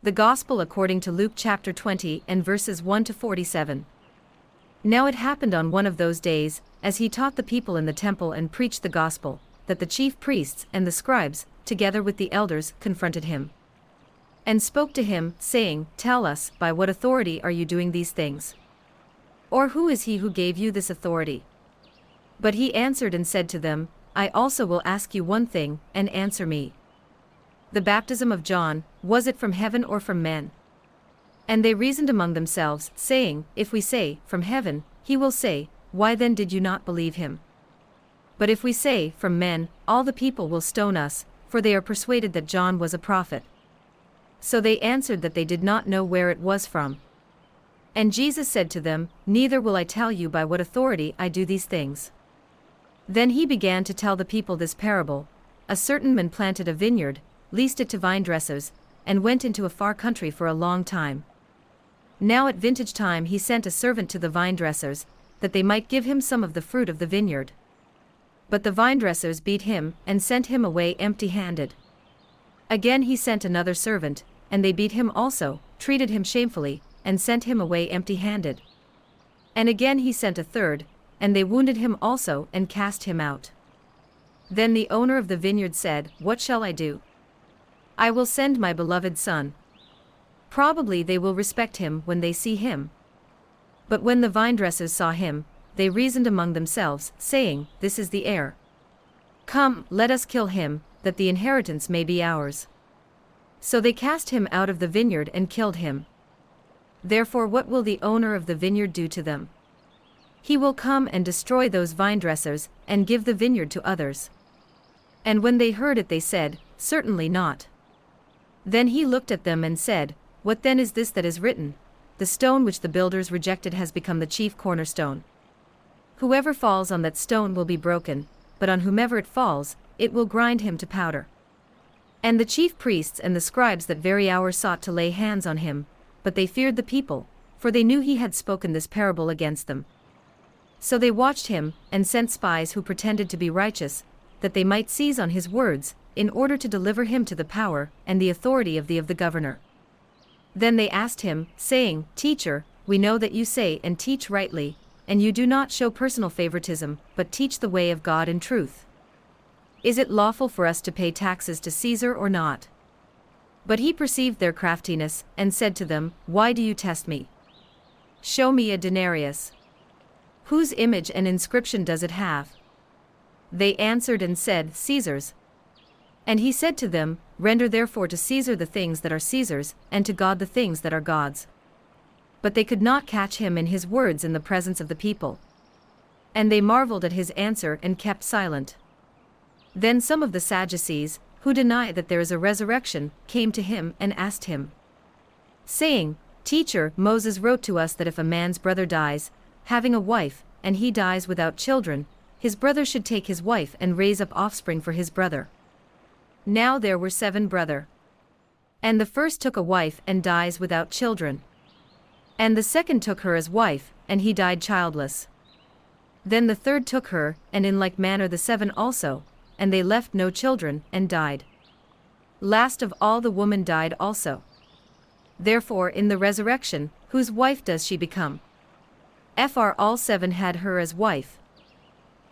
The Gospel according to Luke chapter 20 and verses 1 to 47. Now it happened on one of those days, as he taught the people in the temple and preached the gospel, that the chief priests and the scribes, together with the elders, confronted him and spoke to him, saying, "Tell us, by what authority are you doing these things? Or who is he who gave you this authority?" But he answered and said to them, "I also will ask you one thing, and answer me. The baptism of John, was it from heaven or from men?" And they reasoned among themselves, saying, "If we say, from heaven, he will say, why then did you not believe him? But if we say, from men, all the people will stone us, for they are persuaded that John was a prophet." So they answered that they did not know where it was from. And Jesus said to them, "Neither will I tell you by what authority I do these things." Then he began to tell the people this parable: A certain man planted a vineyard, leased it to vine dressers, and went into a far country for a long time. Now at vintage time he sent a servant to the vine dressers, that they might give him some of the fruit of the vineyard. But the vine dressers beat him, and sent him away empty-handed. Again he sent another servant, and they beat him also, treated him shamefully, and sent him away empty-handed. And again he sent a third, and they wounded him also, and cast him out. Then the owner of the vineyard said, "What shall I do? I will send my beloved son. Probably they will respect him when they see him." But when the vine dressers saw him, they reasoned among themselves, saying, "This is the heir. Come, let us kill him, that the inheritance may be ours." So they cast him out of the vineyard and killed him. Therefore what will the owner of the vineyard do to them? He will come and destroy those vine dressers, and give the vineyard to others. And when they heard it they said, "Certainly not." Then he looked at them and said, "What then is this that is written? The stone which the builders rejected has become the chief cornerstone. Whoever falls on that stone will be broken, but on whomever it falls, it will grind him to powder." And the chief priests and the scribes that very hour sought to lay hands on him, but they feared the people, for they knew he had spoken this parable against them. So they watched him, and sent spies who pretended to be righteous, that they might seize on his words, in order to deliver him to the power and the authority of the governor. Then they asked him, saying, "Teacher, we know that you say and teach rightly, and you do not show personal favoritism, but teach the way of God in truth. Is it lawful for us to pay taxes to Caesar or not?" But he perceived their craftiness, and said to them, "Why do you test me? Show me a denarius. Whose image and inscription does it have?" They answered and said, "Caesar's." And he said to them, "Render therefore to Caesar the things that are Caesar's, and to God the things that are God's." But they could not catch him in his words in the presence of the people. And they marveled at his answer and kept silent. Then some of the Sadducees, who deny that there is a resurrection, came to him and asked him, saying, "Teacher, Moses wrote to us that if a man's brother dies, having a wife, and he dies without children, his brother should take his wife and raise up offspring for his brother. Now there were 7 brothers. And the first took a wife and dies without children. And the second took her as wife, and he died childless. Then the third took her, and in like manner the 7 also, and they left no children, and died. Last of all the woman died also. Therefore in the resurrection, whose wife does she become? For all 7 had her as wife."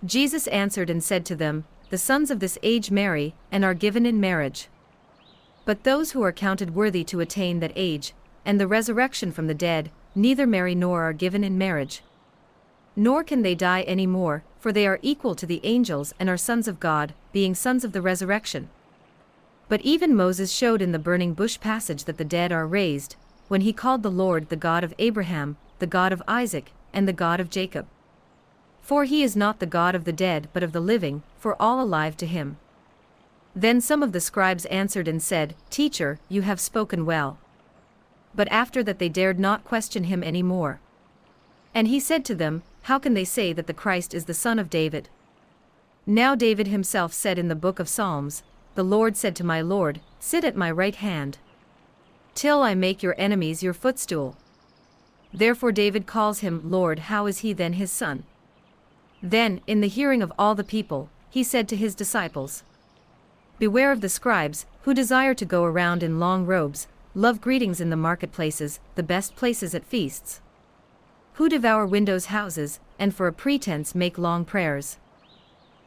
Jesus answered and said to them, "The sons of this age marry, and are given in marriage. But those who are counted worthy to attain that age, and the resurrection from the dead, neither marry nor are given in marriage. Nor can they die any more, for they are equal to the angels and are sons of God, being sons of the resurrection. But even Moses showed in the burning bush passage that the dead are raised, when he called the Lord the God of Abraham, the God of Isaac, and the God of Jacob. For he is not the God of the dead but of the living, for all alive to him." Then some of the scribes answered and said, "Teacher, you have spoken well." But after that they dared not question him any more. And he said to them, "How can they say that the Christ is the son of David? Now David himself said in the book of Psalms, 'The Lord said to my Lord, Sit at my right hand, till I make your enemies your footstool.' Therefore David calls him Lord. How is he then his son?" Then, in the hearing of all the people, he said to his disciples, "Beware of the scribes, who desire to go around in long robes, love greetings in the marketplaces, the best places at feasts. Who devour windows' houses, and for a pretense make long prayers.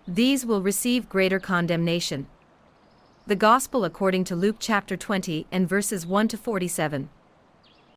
These will receive greater condemnation. The Gospel according to Luke chapter 20 and verses 1 to 47.